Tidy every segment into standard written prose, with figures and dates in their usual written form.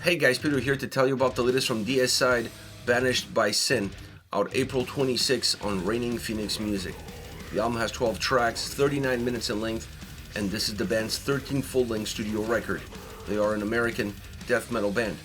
Hey guys, Peter here to tell you about the latest from Deicide, Banished by Sin, out April 26 on Reigning Phoenix Music. The album has 12 tracks, 39 minutes in length, and this is the band's 13th full-length studio record. They are an American death metal band.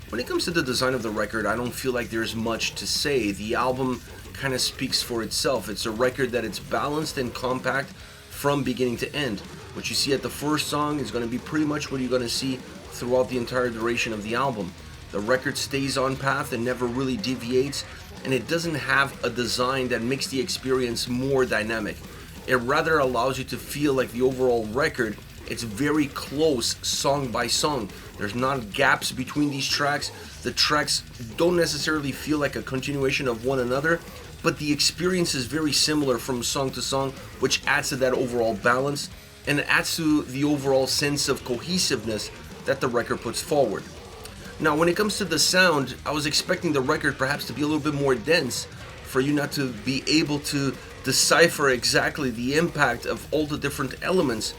When it comes to the design of the record, I don't feel like there's much to say. The album kind of speaks for itself. It's a record that it's balanced and compact from beginning to end. What you see at the first song is going to be pretty much what you're going to see throughout the entire duration of the album. The record stays on path and never really deviates, and it doesn't have a design that makes the experience more dynamic. It rather allows you to feel like the overall record, it's very close song by song. There's not gaps between these tracks. The tracks don't necessarily feel like a continuation of one another, but the experience is very similar from song to song, which adds to that overall balance and adds to the overall sense of cohesiveness that the record puts forward. Now, when it comes to the sound, I was expecting the record perhaps to be a little bit more dense for you not to be able to decipher exactly the impact of all the different elements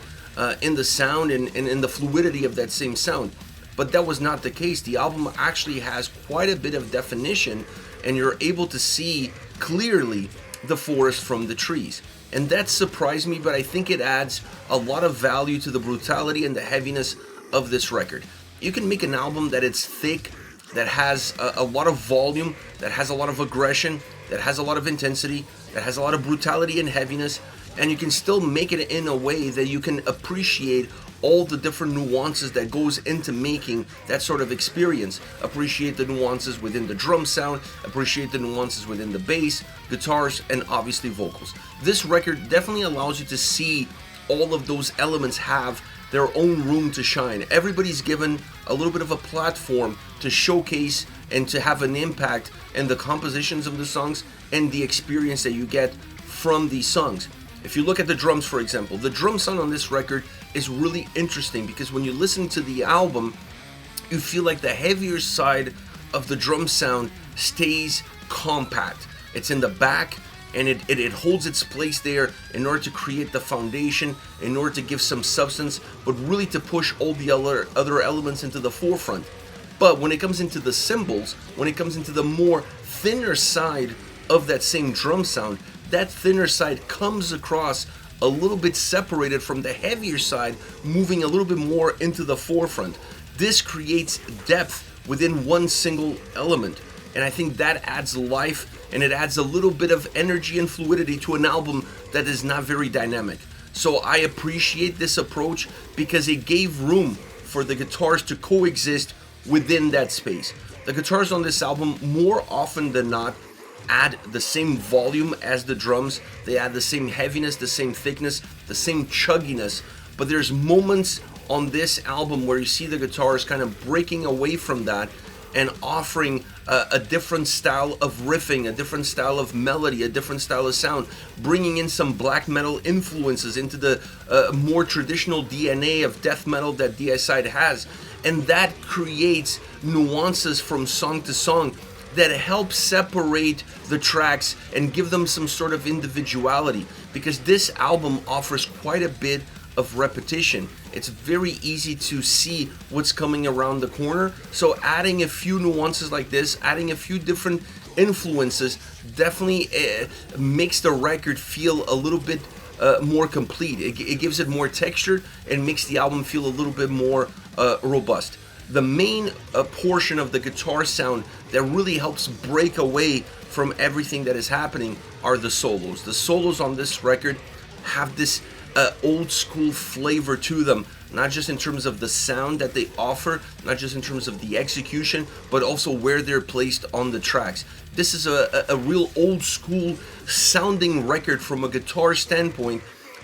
in the sound and in the fluidity of that same sound. But that was not the case. The album actually has quite a bit of definition, and you're able to see clearly the forest from the trees. And that surprised me, but I think it adds a lot of value to the brutality and the heaviness of this record. You can make an album that it's thick, that has a lot of volume, that has a lot of aggression, that has a lot of intensity, that has a lot of brutality and heaviness, and you can still make it in a way that you can appreciate all the different nuances that goes into making that sort of experience. Appreciate the nuances within the drum sound, appreciate the nuances within the bass, guitars, and obviously vocals. This record definitely allows you to see all of those elements have their own room to shine. Everybody's given a little bit of a platform to showcase and to have an impact in the compositions of the songs and the experience that you get from these songs. If you look at the drums, for example, the drum sound on this record is really interesting because when you listen to the album, you feel like the heavier side of the drum sound stays compact. It's in the back, and it holds its place there in order to create the foundation, in order to give some substance, but really to push all the other elements into the forefront. But when it comes into the cymbals, when it comes into the more thinner side of that same drum sound, that thinner side comes across a little bit separated from the heavier side, moving a little bit more into the forefront. This creates depth within one single element, and I think that adds life and it adds a little bit of energy and fluidity to an album that is not very dynamic. So I appreciate this approach because it gave room for the guitars to coexist within that space. The guitars on this album, more often than not, add the same volume as the drums. They add the same heaviness, the same thickness, the same chugginess. But there's moments on this album where you see the guitars kind of breaking away from that and offering a different style of riffing, a different style of melody, a different style of sound, bringing in some black metal influences into the more traditional DNA of death metal that Deicide has. And that creates nuances from song to song that help separate the tracks and give them some sort of individuality, because this album offers quite a bit of repetition. It's very easy to see what's coming around the corner, so adding a few nuances like this, adding a few different influences definitely makes the record feel a little bit more complete. It gives it more texture and makes the album feel a little bit more robust. The main portion of the guitar sound that really helps break away from everything that is happening are the solos. The solos on this record have this old school flavor to them, not just in terms of the sound that they offer, not just in terms of the execution, but also where they're placed on the tracks. This is a real old school sounding record from a guitar standpoint,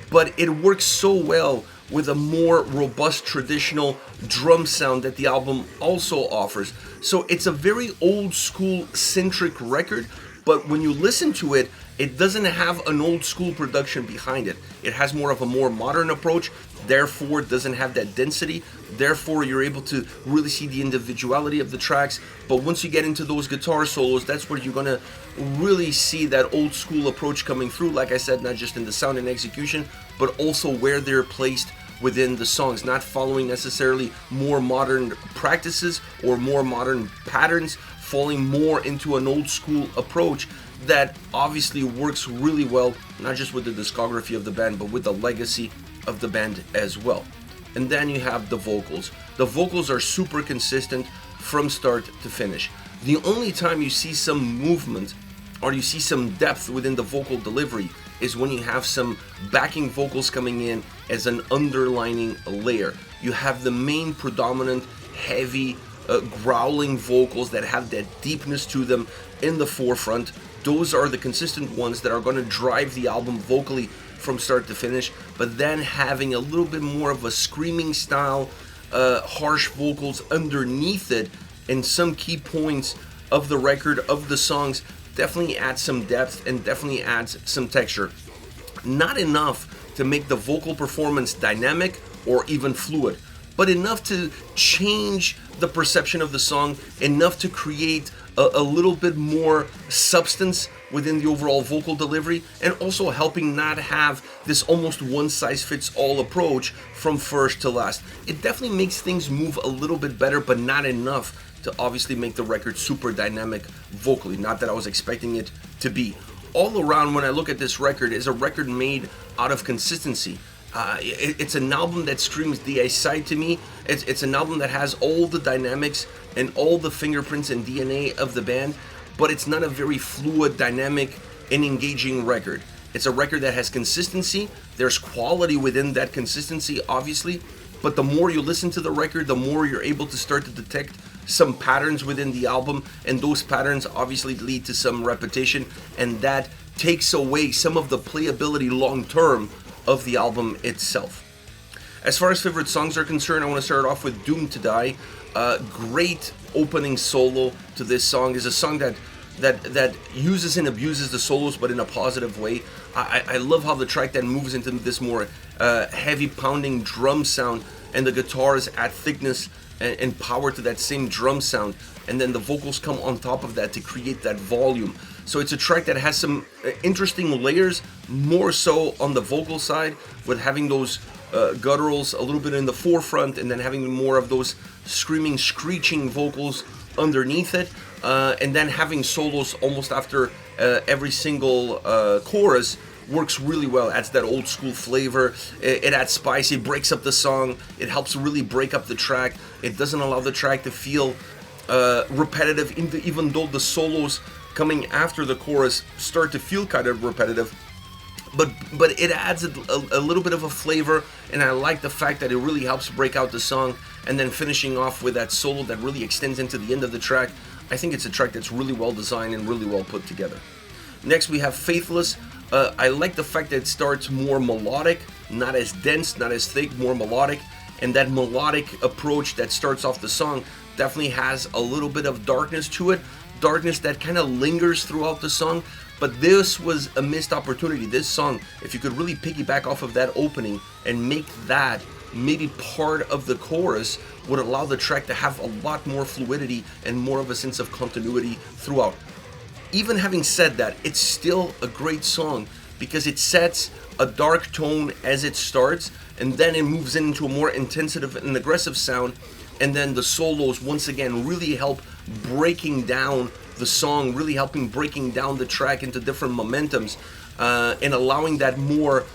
but it works so well with a more robust traditional drum sound that the album also offers. So it's a very old school centric record, but when you listen to it, it doesn't have an old school production behind it. It has more of a more modern approach, therefore it doesn't have that density, therefore you're able to really see the individuality of the tracks. But once you get into those guitar solos, that's where you're gonna really see that old school approach coming through, like I said, not just in the sound and execution, but also where they're placed within the songs, not following necessarily more modern practices or more modern patterns, falling more into an old school approach that obviously works really well, not just with the discography of the band, but with the legacy of the band as well. And then you have the vocals. The vocals are super consistent from start to finish. The only time you see some movement or you see some depth within the vocal delivery is when you have some backing vocals coming in as an underlining layer. You have the main predominant heavy growling vocals that have that deepness to them in the forefront. Those are the consistent ones that are going to drive the album vocally from start to finish, but then having a little bit more of a screaming style, harsh vocals underneath it in some key points of the record, of the songs, definitely adds some depth and definitely adds some texture. Not enough to make the vocal performance dynamic or even fluid, but enough to change the perception of the song, enough to create a little bit more substance within the overall vocal delivery, and also helping not have this almost one-size-fits-all approach from first to last. It definitely makes things move a little bit better, but not enough to obviously make the record super dynamic vocally. Not that I was expecting it to be. All around, when I look at this record, is a record made out of consistency. It's an album that screams Deicide to me. It's an album that has all the dynamics and all the fingerprints and DNA of the band, but it's not a very fluid, dynamic, and engaging record. It's a record that has consistency. There's quality within that consistency, obviously, but the more you listen to the record, the more you're able to start to detect some patterns within the album, and those patterns obviously lead to some repetition, and that takes away some of the playability long term of the album itself. As far as favorite songs are concerned, I want to start off with Doomed to Die. Great opening solo to this song. Is a song that uses and abuses the solos, but in a positive way. I love how the track then moves into this more heavy pounding drum sound, and the guitars add thickness and power to that same drum sound, and then the vocals come on top of that to create that volume. So it's a track that has some interesting layers, more so on the vocal side, with having those gutturals a little bit in the forefront, and then having more of those screaming, screeching vocals underneath it, and then having solos almost after every single chorus. Works really well, adds that old school flavor, it adds spice, it breaks up the song, it helps really break up the track. It doesn't allow the track to feel repetitive, even though the solos coming after the chorus start to feel kind of repetitive. But it adds a little bit of a flavor, and I like the fact that it really helps break out the song, and then finishing off with that solo that really extends into the end of the track. I think it's a track that's really well designed and really well put together. Next we have Faithless. I like the fact that it starts more melodic, not as dense, not as thick, more melodic, and that melodic approach that starts off the song definitely has a little bit of darkness to it, darkness that kind of lingers throughout the song. But this was a missed opportunity. This song, if you could really piggyback off of that opening and make that maybe part of the chorus, would allow the track to have a lot more fluidity and more of a sense of continuity throughout. Even having said that, it's still a great song because it sets a dark tone as it starts, and then it moves into a more intensive and aggressive sound, and then the solos once again really help breaking down the song, really helping breaking down the track into different momentums, and allowing that more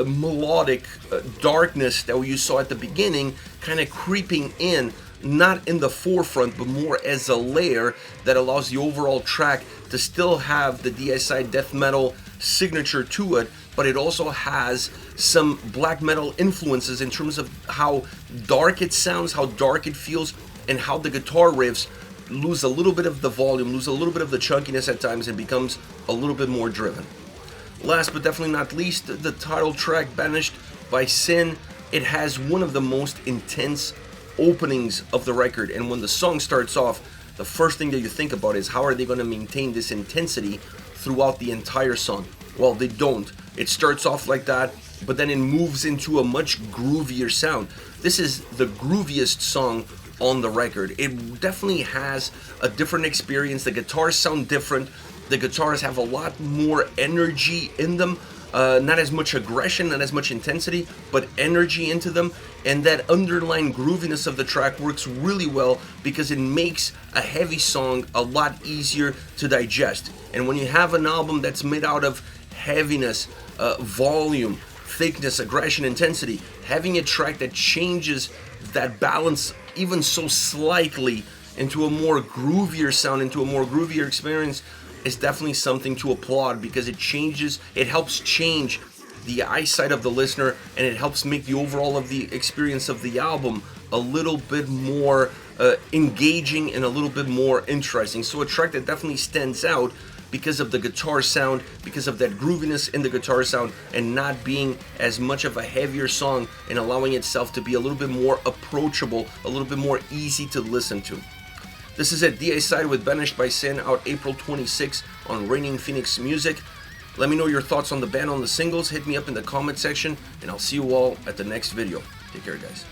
melodic darkness that you saw at the beginning kind of creeping in, not in the forefront, but more as a layer that allows the overall track to still have the Deicide death metal signature to it, but it also has some black metal influences in terms of how dark it sounds, how dark it feels, and how the guitar riffs lose a little bit of the volume, lose a little bit of the chunkiness at times, and becomes a little bit more driven. Last but definitely not least, the title track, Banished by Sin. It has one of the most intense openings of the record, and when the song starts off, the first thing that you think about is how are they going to maintain this intensity throughout the entire song. Well, they don't. It starts off like that, but then it moves into a much groovier sound. This is the grooviest song on the record. It definitely has a different experience. The guitars sound different. The guitars have a lot more energy in them. not as much aggression, not as much intensity, but energy into them. And that underlying grooviness of the track works really well because it makes a heavy song a lot easier to digest. And when you have an album that's made out of heaviness, volume, thickness, aggression, intensity, having a track that changes that balance even so slightly into a more groovier sound, into a more groovier experience, is definitely something to applaud, because it helps change the eyesight of the listener, and it helps make the overall of the experience of the album a little bit more engaging and a little bit more interesting. So a track that definitely stands out because of the guitar sound, because of that grooviness in the guitar sound, and not being as much of a heavier song, and allowing itself to be a little bit more approachable, a little bit more easy to listen to. This is it, Deicide with Banished by Sin, out April 26 on Reigning Phoenix Music. Let me know your thoughts on the band, on the singles. Hit me up in the comment section, and I'll see you all at the next video. Take care, guys.